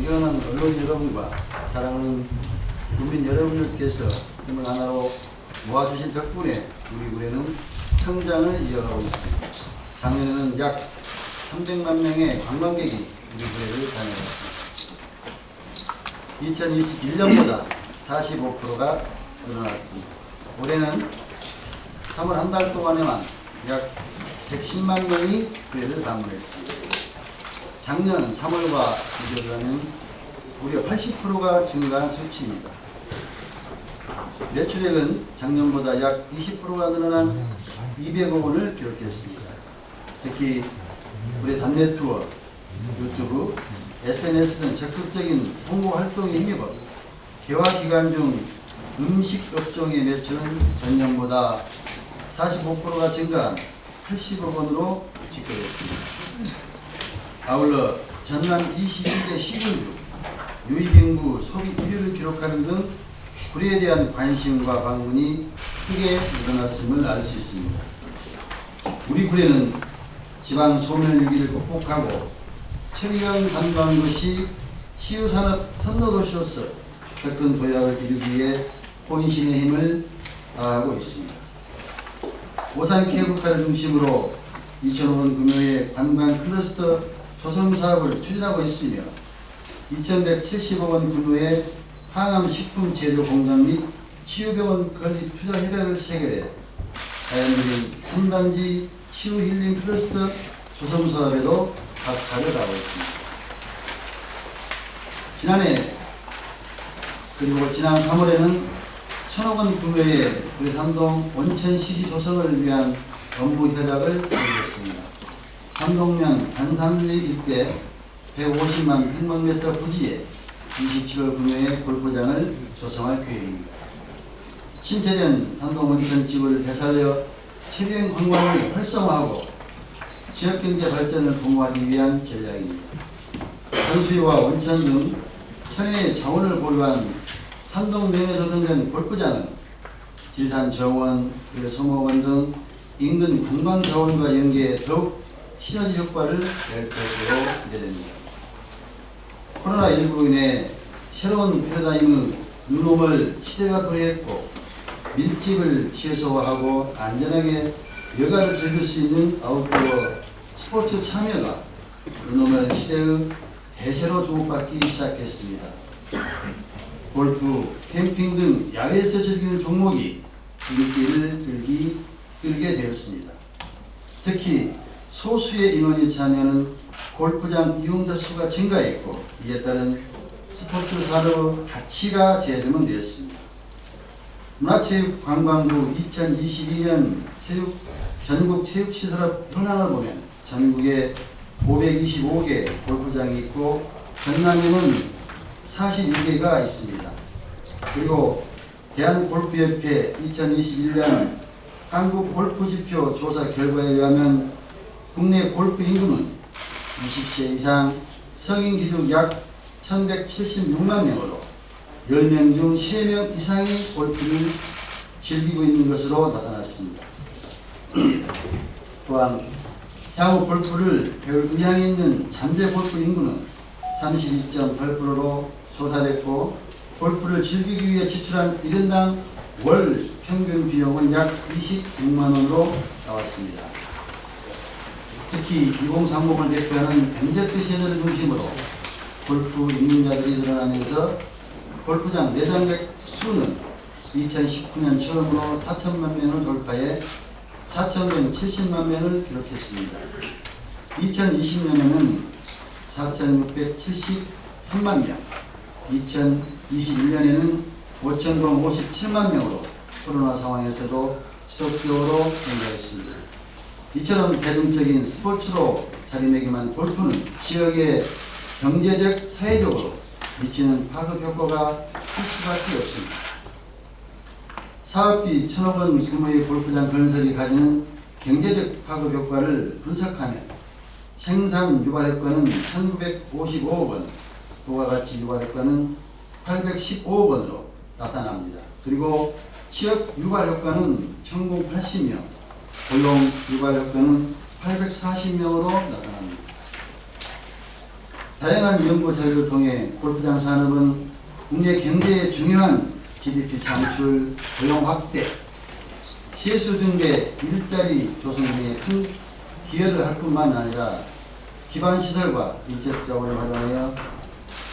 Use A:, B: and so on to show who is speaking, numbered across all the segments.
A: 존경하는 언론 여러분과 사랑하는 국민 여러분들께서 힘을 하나로 모아주신 덕분에 우리 구례는 성장을 이어가고 있습니다. 작년에는 약 300만 명의 관광객이 우리 구례를 다녀갔습니다. 2021년보다 45%가 늘어났습니다. 올해는 3월 한 달 동안에만 약 110만 명이 구례를 방문했습니다. 작년 3월과 비교하면 무려 80%가 증가한 수치입니다. 매출액은 작년보다 약 20%가 늘어난 200억 원을 기록했습니다. 특히 구례 단내 투어, 유튜브, SNS 등 적극적인 홍보 활동에 힘입어 개화 기간 중 음식 업종의 매출은 전년보다 45%가 증가한 80억 원으로 집계됐습니다. 아울러 전남 22개 시군주, 유입인구, 소비 1위를 기록하는 등 구례에 대한 관심과 방문이 크게 늘어났음을 알 수 있습니다. 우리 구례는 지방 소멸위기를 극복하고 청년 관광도시, 치유산업 선도도시로서 더 큰 도약을 이루기 위해 본신의 힘을 다하고 있습니다. 오산 케이블카를 중심으로 2,000억 원 규모의 관광 클러스터 조성 사업을 추진하고 있으며 2,170억 원 규모의 항암식품 제조 공장 및 치유병원 건립 투자 협약을 체결해 자연그린 3단지 치유 힐링 클러스터 조성 사업에도 박차를 가하고 있습니다. 지난 3월에는 1,000억 원 규모의 구례 삼동 온천 시시 조성을 위한 업무 협약을 체결했습니다. 삼동면 단산리 일대 150만 평방미터 부지에 27억 규모의 골프장을 조성할 계획입니다. 신체전 산동 온천집을 되살려 체류형 관광을 활성화하고 지역경제 발전을 도모하기 위한 전략입니다. 산수유와 온천 등 천혜의 자원을 보유한 산동면에 조성된 골프장은 지산 정원, 소모원 등 인근 관광 자원과 연계해 더욱 시너지 효과를 낼 것으로 기대됩니다. 코로나19로 인해 새로운 패러다임의 유놈을 시대가 도래했고 밀집을 최소화하고 안전하게 여가를 즐길 수 있는 아웃도어 스포츠 참여가 유놈을 시대의 대세로 주목받기 시작했습니다. 골프, 캠핑 등 야외에서 즐기는 종목이 인기를 끌게 되었습니다. 특히 소수의 인원이 참여하는 골프장 이용자 수가 증가했고 이에 따른 스포츠 산업의 가치가 재조명되었습니다. 문화체육관광부 2022년 전국 체육시설업 현황을 보면 전국에 525개 골프장이 있고 전남에는 41개가 있습니다. 그리고 대한골프협회 2021년 한국골프지표 조사 결과에 의하면 국내 골프 인구는 20세 이상 성인 기준 약 1176만 명으로 10명 중 3명 이상이 골프를 즐기고 있는 것으로 나타났습니다. 또한 향후 골프를 배울 의향이 있는 잠재 골프 인구는 32.8%로 조사됐고 골프를 즐기기 위해 지출한 1인당 월 평균 비용은 약 26만 원으로 나왔습니다. 특히 2030을 대표하는 MZ 세대를 중심으로 골프 입문자들이 늘어나면서 골프장 내장객 수는 2019년 처음으로 4천만 명을 돌파해 4,170만 명을 기록했습니다. 2020년에는 4,673만 명, 2021년에는 5,057만 명으로 코로나 상황에서도 지속적으로 증가했습니다. 이처럼 대중적인 스포츠로 자리매김한 골프는 지역의 경제적, 사회적으로 미치는 파급 효과가 클 수밖에 없습니다. 사업비 1,000억 원 규모의 골프장 건설이 가지는 경제적 파급 효과를 분석하면 생산 유발 효과는 1,955억 원, 부가가치 유발 효과는 815억 원으로 나타납니다. 그리고 취업 유발 효과는 1,080명, 고용 유발 효과는 840명으로 나타납니다. 다양한 연구 자료를 통해 골프장 산업은 국내 경제에 중요한 GDP 창출, 고용 확대, 세수 증대, 일자리 조성 등에 큰 기여를 할 뿐만 아니라 기반 시설과 인적 자원을 활용하여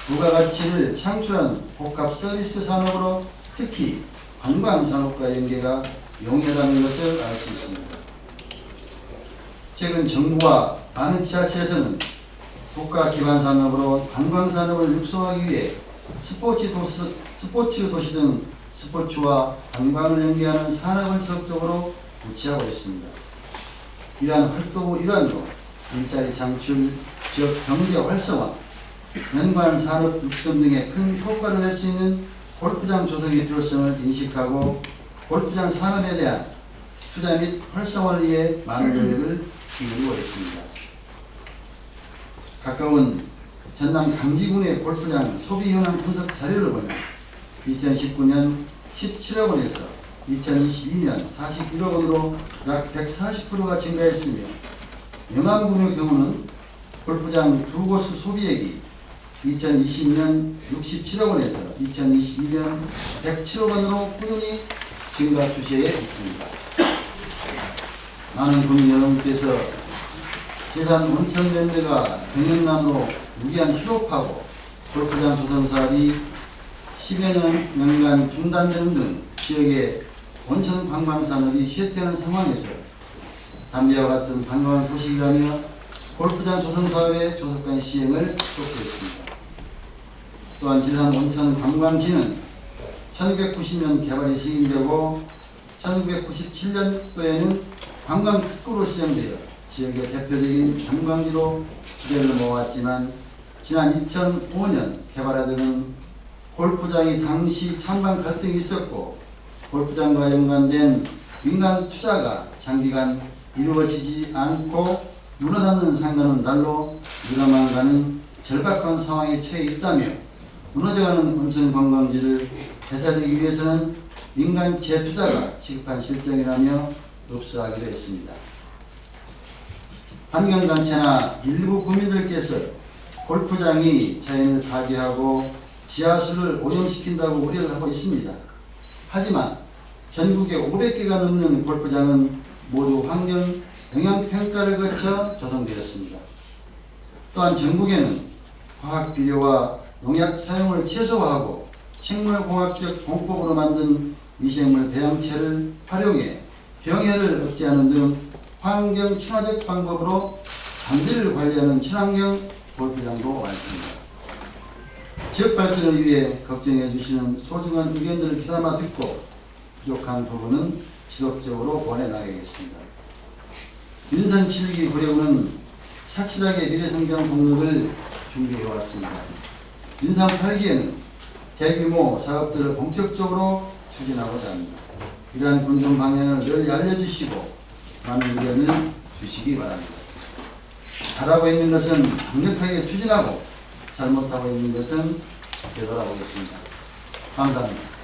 A: 부가가치를 창출한 복합 서비스 산업으로 특히 관광 산업과 연계가 용이하다는 것을 알 수 있습니다. 최근 정부와 많은 지자체에서는 국가 기반 산업으로 관광 산업을 육성하기 위해 스포츠 도시 등 스포츠와 관광을 연계하는 산업을 지속적으로 구체하고 있습니다. 이러한 활동의 일환으로 일자리 창출, 지역 경제 활성화, 연관 산업 육성 등에 큰 효과를 낼 수 있는 골프장 조성의 필요성을 인식하고 골프장 산업에 대한 투자 및 활성화를 위해 많은 노력을 기울이고 있습니다. 가까운 전남 강지군의 골프장 소비 현황 분석 자료를 보면 2019년 17억 원에서 2022년 41억 원으로 약 140%가 증가했으며 영암군의 경우는 골프장 두 곳의 소비액이 2020년 67억 원에서 2022년 107억 원으로 꾸준히 증가 추세에 있습니다. 많은 국민 여러분께서 제산 온천랜드가 병역난으로 무기한 휴업하고 골프장 조성 사업이 10여 년간 중단되는 등 지역의 온천 관광 산업이 쇠퇴하는 상황에서 담배와 같은 반가운 소식이라며 골프장 조성 사업의 조속한 시행을 촉구했습니다. 또한 지산 온천 관광지는 1990년 개발이 시행되고 1997년도에는 관광특구로 시행되어 지역의 대표적인 관광지로 주제를 모았지만 지난 2005년 개발하던 골프장이 당시 찬반 갈등이 있었고 골프장과 연관된 민간 투자가 장기간 이루어지지 않고 무너졌는 상가는 날로 늘어만 가는 절박한 상황에 처해 있다며 무너져가는 온천 관광지를 되살리기 위해서는 민간 재투자가 시급한 실정이라며 흡수하기로 했습니다. 환경단체나 일부 국민들께서 골프장이 자연을 파괴하고 지하수를 오염시킨다고 우려를 하고 있습니다. 하지만 전국에 500개가 넘는 골프장은 모두 환경 영향평가를 거쳐 조성되었습니다. 또한 전국에는 화학 비료와 농약 사용을 최소화하고 생물공학적 공법으로 만든 미생물 배양체를 활용해 병해를 억제하는 등 환경 친화적 방법으로 잔디를 관리하는 친환경 골프장도 많습니다. 지역 발전을 위해 걱정해 주시는 소중한 의견들을 귀담아 듣고 부족한 부분은 지속적으로 보내나가겠습니다. 민선 7기 구례구는 착실하게 미래성장 동력을 준비해 왔습니다. 민선 8기에는 대규모 사업들을 본격적으로 추진하고자 합니다. 이러한 군정 방향을 널리 알려주시고 많은 의견을 주시기 바랍니다. 잘하고 있는 것은 강력하게 추진하고 잘못하고 있는 것은 되돌아보겠습니다. 감사합니다.